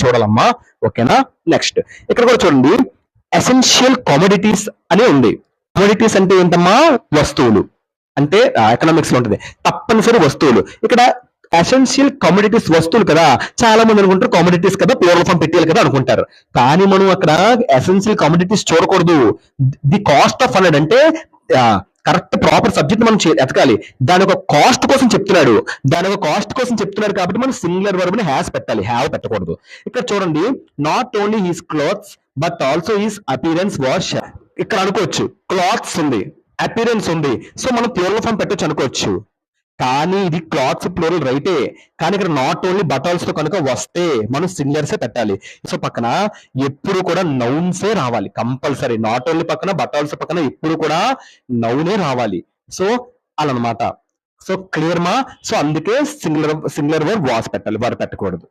చూడాలమ్మా. ఓకేనా? నెక్స్ట్ ఇక్కడ కూడా చూడండి, ఎసెన్షియల్ కామోడిటీస్ అని ఉంది. కామోడిటీస్ అంటే ఏంటమ్మా? వస్తువులు. అంటే ఎకనామిక్స్ లో ఉంటుంది తప్పనిసరి వస్తువులు. ఇక్కడ ఎసెన్షియల్ కమోడిటీస్ వస్తువులు కదా, చాలా మంది అనుకుంటారు కామోడిటీస్ కదా, ప్లూరల్ ఫామ్ పెట్టాలి కదా అనుకుంటారు. కానీ మనం అక్కడ ఎసెన్షియల్ కమోడిటీస్ చూడకూడదు. ది కాస్ట్ ఆఫ్ అన్నాడు అంటే కరెక్ట్ ప్రాపర్ సబ్జెక్ట్ మనం ఎతకాలి. దాని ఒక కాస్ట్ కోసం చెప్తున్నాడు. కాబట్టి మనం సింగులర్ వర్బ్ ని హ్యాస్ పెట్టాలి, హ్యావ్ పెట్టకూడదు. ఇక్కడ చూడండి, not only his clothes but also his appearance wash. ఇక్కడ అనుకోవచ్చు క్లాత్స్ ఉంది, అపియరెన్స్ ఉంది, సో మనం ప్లూరల్ ఫామ్ పెట్టొచ్చు అనుకోవచ్చు. కానీ ఇది క్లాత్స్ ప్లూరల్ రైటే, కానీ ఇక్కడ నాట్ ఓన్లీ బటాల్స్ తో కనుక వస్తే మనం సింగులర్సే పెట్టాలి. సో పక్కన ఎప్పుడు కూడా నౌన్సే రావాలి కంపల్సరీ. నాట్ ఓన్లీ పక్కన బటాల్స్ పక్కన ఎప్పుడు కూడా నౌనే రావాలి. సో అలా అనమాట. సో క్లియర్ మా? సో అందుకే సింగులర్ వర్బ్ వాస్ పెట్టాలి, వర్బ్ పెట్టకూడదు.